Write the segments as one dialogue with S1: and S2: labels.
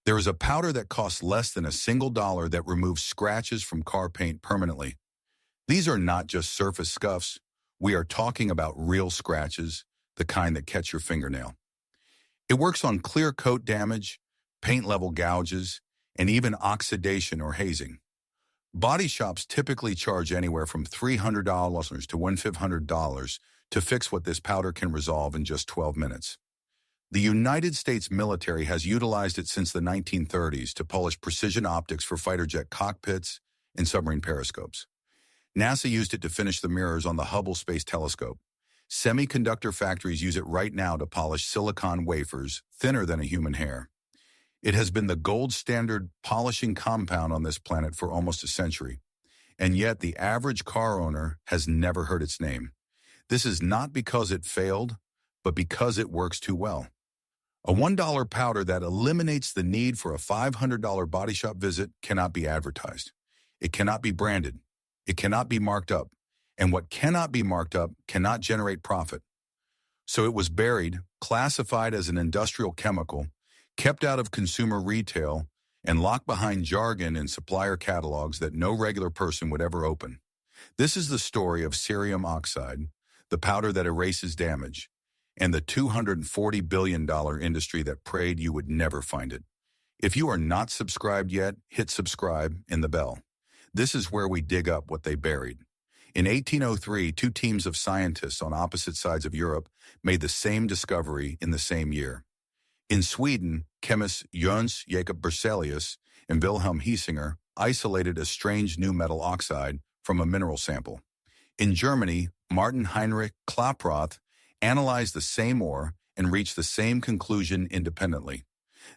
S1: There is a powder that costs less than $1 that removes scratches from car paint permanently. These are not just surface scuffs. We are talking about real scratches, the kind that catch your fingernail. It works on clear coat damage, paint level gouges, and even oxidation or hazing. Body shops typically charge anywhere from $300 to $1,500 to fix what this powder can resolve in just 12 minutes. The United States military has utilized it since the 1930s to polish precision optics for fighter jet cockpits and submarine periscopes. NASA used it to finish the mirrors on the Hubble Space Telescope. Semiconductor factories use it right now to polish silicon wafers thinner than a human hair. It has been the gold standard polishing compound on this planet for almost a century, and yet the average car owner has never heard its name. This is not because it failed, but because it works too well. A $1 powder that eliminates the need for a $500 body shop visit cannot be advertised. It cannot be branded. It cannot be marked up. And what cannot be marked up cannot generate profit. So it was buried, classified as an industrial chemical, kept out of consumer retail, and locked behind jargon and supplier catalogs that no regular person would ever open. This is the story of cerium oxide, the powder that erases damage, and the $240 billion industry that prayed you would never find it. If you are not subscribed yet, hit subscribe and the bell. This is where we dig up what they buried. In 1803, two teams of scientists on opposite sides of Europe made the same discovery in the same year. In Sweden, chemists Jöns Jacob Berzelius and Wilhelm Hiesinger isolated a strange new metal oxide from a mineral sample. In Germany, Martin Heinrich Klaproth analyzed the same ore and reached the same conclusion independently.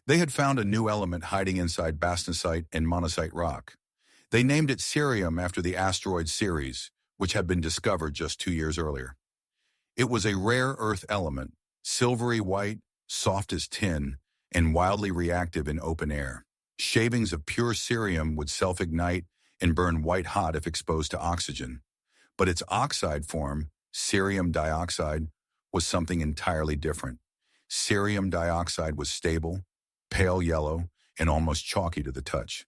S1: They had found a new element hiding inside bastnäsite and monazite rock. They named it cerium after the asteroid Ceres, which had been discovered just 2 years earlier. It was a rare earth element, silvery white, soft as tin, and wildly reactive in open air. Shavings of pure cerium would self-ignite and burn white hot if exposed to oxygen. But its oxide form, cerium dioxide, was something entirely different. Cerium dioxide was stable, pale yellow, and almost chalky to the touch.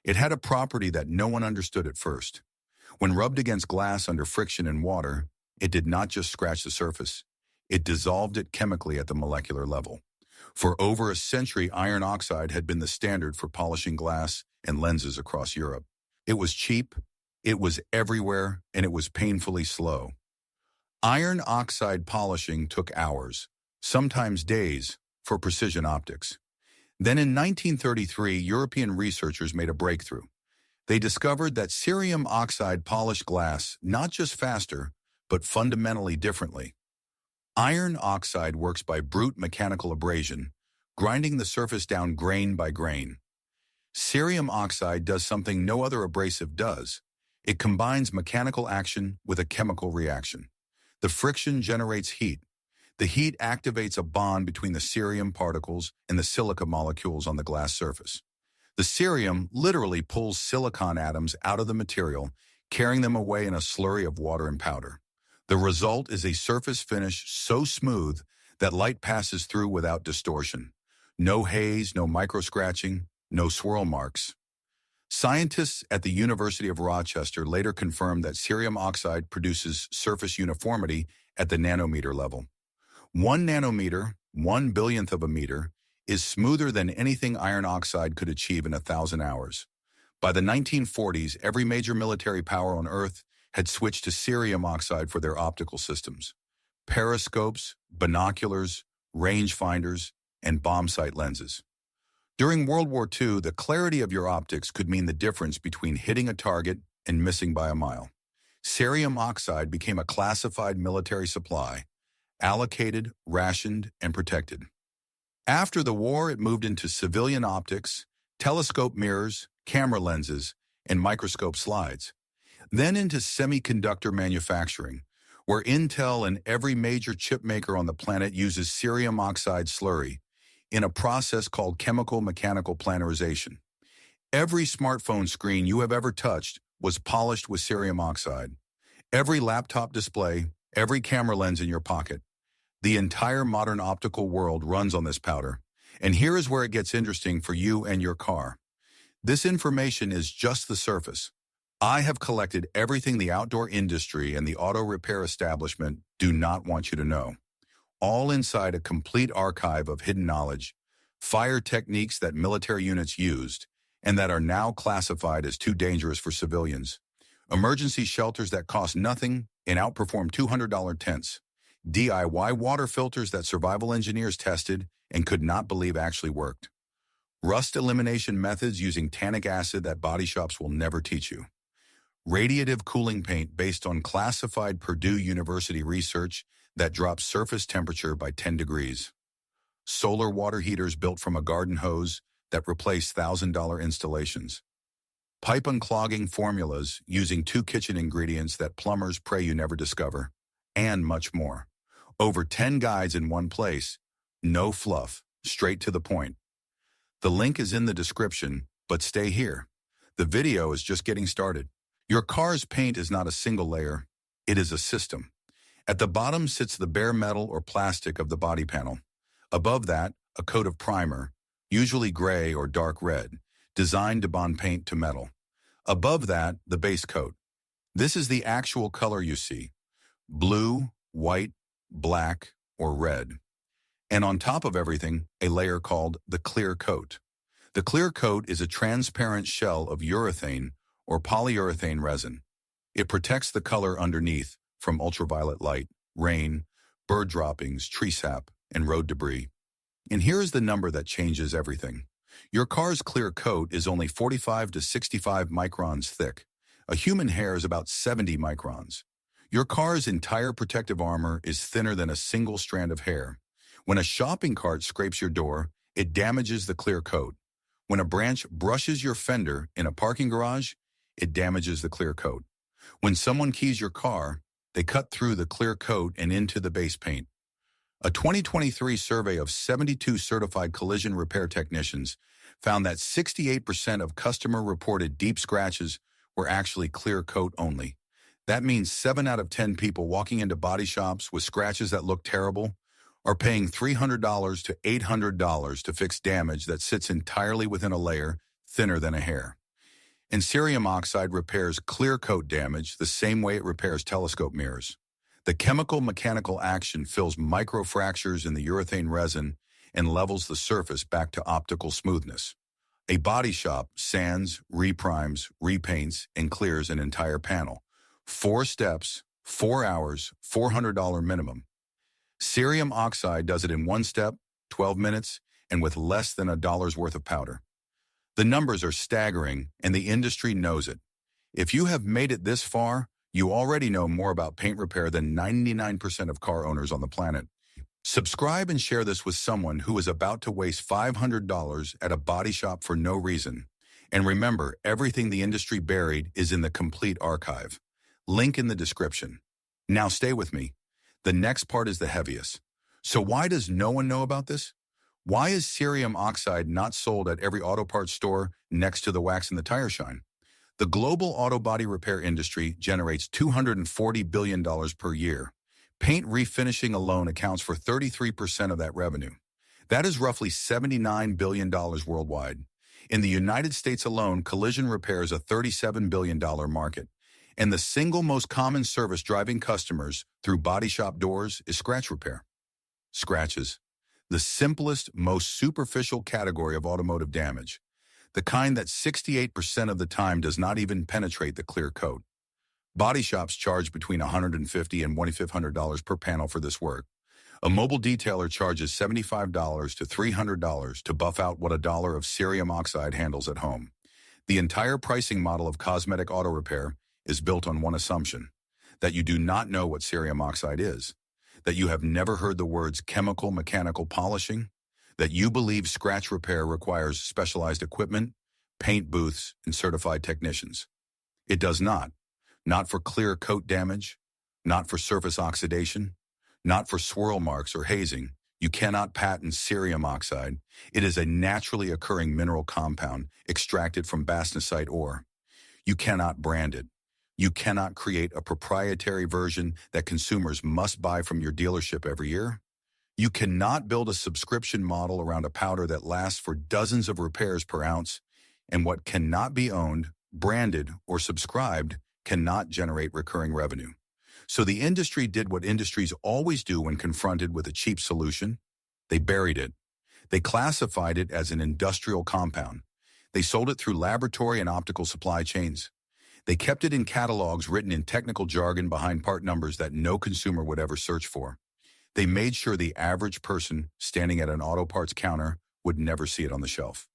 S1: It had a property that no one understood at first. When rubbed against glass under friction and water, it did not just scratch the surface. It dissolved it chemically at the molecular level. For over a century, iron oxide had been the standard for polishing glass and lenses across Europe. It was cheap, it was everywhere, and it was painfully slow. Iron oxide polishing took hours, sometimes days, for precision optics. Then in 1933, European researchers made a breakthrough. They discovered that cerium oxide polished glass not just faster, but fundamentally differently. Iron oxide works by brute mechanical abrasion, grinding the surface down grain by grain. Cerium oxide does something no other abrasive does. It combines mechanical action with a chemical reaction. The friction generates heat. The heat activates a bond between the cerium particles and the silica molecules on the glass surface. The cerium literally pulls silicon atoms out of the material, carrying them away in a slurry of water and powder. The result is a surface finish so smooth that light passes through without distortion. No haze, no micro-scratching, no swirl marks. Scientists at the University of Rochester later confirmed that cerium oxide produces surface uniformity at the nanometer level. 1 nanometer, 1/1000th of a meter, is smoother than anything iron oxide could achieve in 1,000 hours. By the 1940s, every major military power on Earth had switched to cerium oxide for their optical systems. Periscopes, binoculars, rangefinders, and bomb sight lenses. During World War II, the clarity of your optics could mean the difference between hitting a target and missing by a mile. Cerium oxide became a classified military supply, allocated, rationed, and protected. After the war, it moved into civilian optics, telescope mirrors, camera lenses, and microscope slides. Then into semiconductor manufacturing, where Intel and every major chip maker on the planet uses cerium oxide slurry in a process called chemical mechanical planarization. Every smartphone screen you have ever touched was polished with cerium oxide. Every laptop display, every camera lens in your pocket. The entire modern optical world runs on this powder, And here is where it gets interesting for you and your car. This information is just the surface. I have collected everything the outdoor industry and the auto repair establishment do not want you to know, all inside a complete archive of hidden knowledge, fire techniques that military units used, and that are now classified as too dangerous for civilians, emergency shelters that cost nothing and outperform $200 tents, DIY water filters that survival engineers tested and could not believe actually worked, rust elimination methods using tannic acid that body shops will never teach you, radiative cooling paint based on classified Purdue University research that drops surface temperature by 10 degrees, solar water heaters built from a garden hose that replace $1,000 installations, pipe unclogging formulas using 2 kitchen ingredients that plumbers pray you never discover, and much more. Over 10 guides in one place, no fluff, straight to the point. The link is in the description, but stay here. The video is just getting started. Your car's paint is not a single layer, it is a system. At the bottom sits the bare metal or plastic of the body panel. Above that, a coat of primer, usually gray or dark red, designed to bond paint to metal. Above that, the base coat. This is the actual color you see: blue, white, black, or red. And on top of everything, a layer called the clear coat. The clear coat is a transparent shell of urethane or polyurethane resin. It protects the color underneath from ultraviolet light, rain, bird droppings, tree sap, and road debris. And here is the number that changes everything. Your car's clear coat is only 45 to 65 microns thick. A human hair is about 70 microns. Your car's entire protective armor is thinner than a single strand of hair. When a shopping cart scrapes your door, it damages the clear coat. When a branch brushes your fender in a parking garage, it damages the clear coat. When someone keys your car, they cut through the clear coat and into the base paint. A 2023 survey of 72 certified collision repair technicians found that 68% of customer-reported deep scratches were actually clear coat only. That means 7 out of 10 people walking into body shops with scratches that look terrible are paying $300 to $800 to fix damage that sits entirely within a layer thinner than a hair. And cerium oxide repairs clear coat damage the same way it repairs telescope mirrors. The chemical-mechanical action fills microfractures in the urethane resin and levels the surface back to optical smoothness. A body shop sands, reprimes, repaints, and clears an entire panel. 4 steps, 4 hours, $400 minimum. Cerium oxide does it in 1 step, 12 minutes, and with less than $1's worth of powder. The numbers are staggering, and the industry knows it. If you have made it this far, you already know more about paint repair than 99% of car owners on the planet. Subscribe and share this with someone who is about to waste $500 at a body shop for no reason. And remember, everything the industry buried is in the complete archive. Link in the description. Now stay with me. The next part is the heaviest. So why does no one know about this? Why is cerium oxide not sold at every auto parts store next to the wax and the tire shine? The global auto body repair industry generates $240 billion per year. Paint refinishing alone accounts for 33% of that revenue. That is roughly $79 billion worldwide. In the United States alone, collision repair is a $37 billion market. And the single most common service driving customers through body shop doors is scratch repair. Scratches, the simplest, most superficial category of automotive damage. The kind that 68% of the time does not even penetrate the clear coat. Body shops charge between $150 and $2,500 per panel for this work. A mobile detailer charges $75 to $300 to buff out what $1 of cerium oxide handles at home. The entire pricing model of cosmetic auto repair is built on one assumption: that you do not know what cerium oxide is, that you have never heard the words chemical-mechanical polishing, that you believe scratch repair requires specialized equipment, paint booths, and certified technicians. It does not. Not for clear coat damage, not for surface oxidation, not for swirl marks or hazing. You cannot patent cerium oxide. It is a naturally occurring mineral compound extracted from bastnasite ore. You cannot brand it. You cannot create a proprietary version that consumers must buy from your dealership every year. You cannot build a subscription model around a powder that lasts for dozens of repairs per ounce, and what cannot be owned, branded, or subscribed cannot generate recurring revenue. So the industry did what industries always do when confronted with a cheap solution. They buried it. They classified it as an industrial compound. They sold it through laboratory and optical supply chains. They kept it in catalogs written in technical jargon behind part numbers that no consumer would ever search for. They made sure the average person standing at an auto parts counter would never see it on the shelf.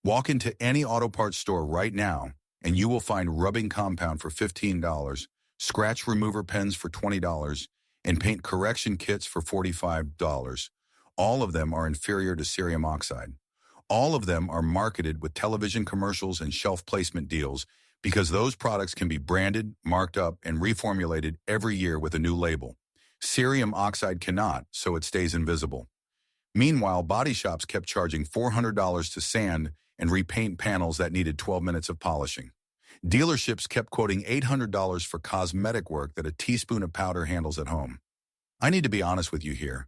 S1: Walk into any auto parts store right now, and you will find rubbing compound for $15, scratch remover pens for $20, and paint correction kits for $45. All of them are inferior to cerium oxide. All of them are marketed with television commercials and shelf placement deals because those products can be branded, marked up, and reformulated every year with a new label. Cerium oxide cannot, so it stays invisible. Meanwhile, body shops kept charging $400 to sand and repaint panels that needed 12 minutes of polishing. Dealerships kept quoting $800 for cosmetic work that a teaspoon of powder handles at home. I need to be honest with you here.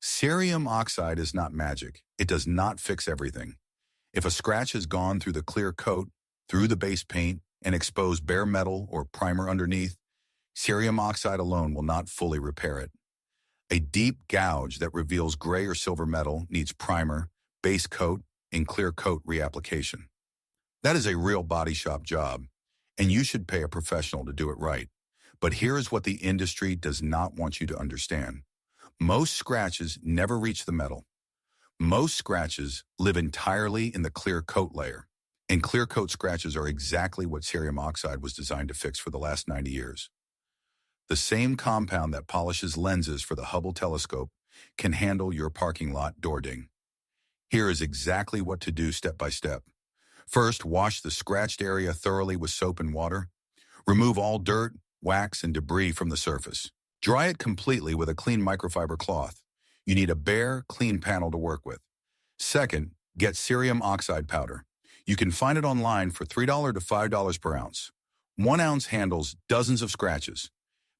S1: Cerium oxide is not magic. It does not fix everything. If a scratch has gone through the clear coat, through the base paint, and exposed bare metal or primer underneath, cerium oxide alone will not fully repair it. A deep gouge that reveals gray or silver metal needs primer, base coat, and clear coat reapplication. That is a real body shop job, and you should pay a professional to do it right. But here is what the industry does not want you to understand. Most scratches never reach the metal. Most scratches live entirely in the clear coat layer, and clear coat scratches are exactly what cerium oxide was designed to fix for the last 90 years. The same compound that polishes lenses for the Hubble telescope can handle your parking lot door ding. Here is exactly what to do step by step. First, wash the scratched area thoroughly with soap and water. Remove all dirt, wax, and debris from the surface. Dry it completely with a clean microfiber cloth. You need a bare, clean panel to work with. Second, get cerium oxide powder. You can find it online for $3 to $5 per ounce. 1 ounce handles dozens of scratches.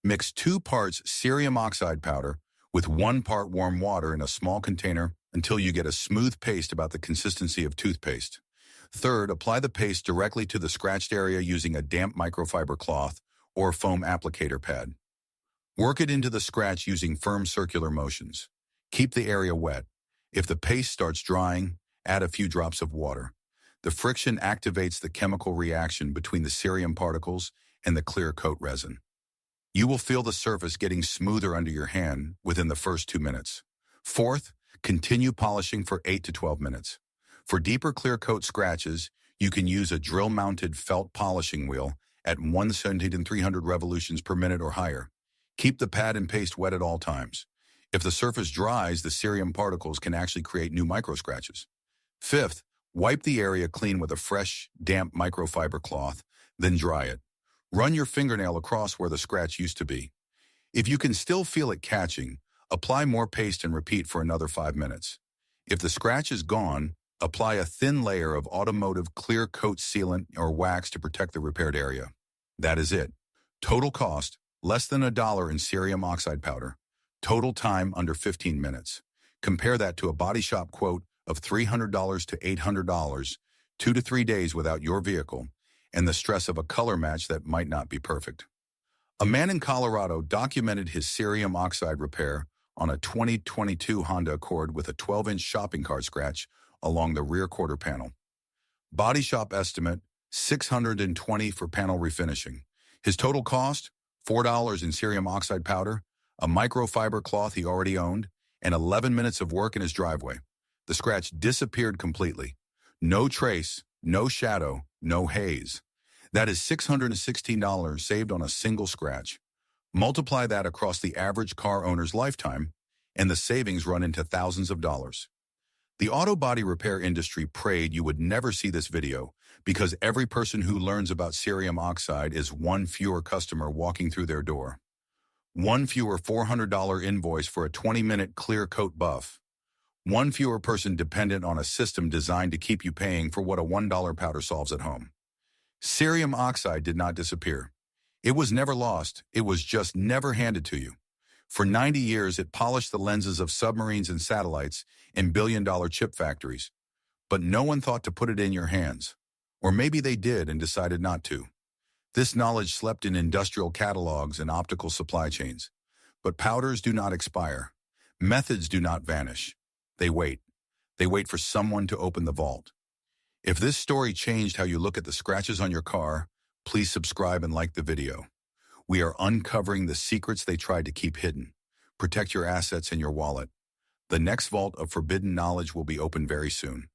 S1: Mix 2 parts cerium oxide powder with 1 part warm water in a small container until you get a smooth paste about the consistency of toothpaste. Third, apply the paste directly to the scratched area using a damp microfiber cloth or foam applicator pad. Work it into the scratch using firm circular motions. Keep the area wet. If the paste starts drying, add a few drops of water. The friction activates the chemical reaction between the cerium particles and the clear coat resin. You will feel the surface getting smoother under your hand within the first 2 minutes. Fourth, continue polishing for 8 to 12 minutes. For deeper clear coat scratches, you can use a drill-mounted felt polishing wheel at 170 to 300 revolutions per minute or higher. Keep the pad and paste wet at all times. If the surface dries, the cerium particles can actually create new micro-scratches. Fifth, wipe the area clean with a fresh, damp microfiber cloth, then dry it. Run your fingernail across where the scratch used to be. If you can still feel it catching, apply more paste and repeat for another 5 minutes. If the scratch is gone, apply a thin layer of automotive clear coat sealant or wax to protect the repaired area. That is it. Total cost, less than $1 in cerium oxide powder. Total time under 15 minutes. Compare that to a body shop quote of $300 to $800, 2 to 3 days without your vehicle, and the stress of a color match that might not be perfect. A man in Colorado documented his cerium oxide repair on a 2022 Honda Accord with a 12-inch shopping cart scratch along the rear quarter panel. Body shop estimate, $620 for panel refinishing. His total cost, $4 in cerium oxide powder, a microfiber cloth he already owned, and 11 minutes of work in his driveway. The scratch disappeared completely. No trace, no shadow, no haze. That is $616 saved on a single scratch. Multiply that across the average car owner's lifetime, and the savings run into thousands of dollars. The auto body repair industry prayed you would never see this video because every person who learns about cerium oxide is one fewer customer walking through their door. One fewer $400 invoice for a 20-minute clear coat buff. One fewer person dependent on a system designed to keep you paying for what a $1 powder solves at home. Cerium oxide did not disappear. It was never lost. It was just never handed to you. For 90 years, it polished the lenses of submarines and satellites in billion-dollar chip factories. But no one thought to put it in your hands. Or maybe they did and decided not to. This knowledge slept in industrial catalogs and optical supply chains. But powders do not expire. Methods do not vanish. They wait. They wait for someone to open the vault. If this story changed how you look at the scratches on your car, please subscribe and like the video. We are uncovering the secrets they tried to keep hidden. Protect your assets and your wallet. The next vault of forbidden knowledge will be open very soon.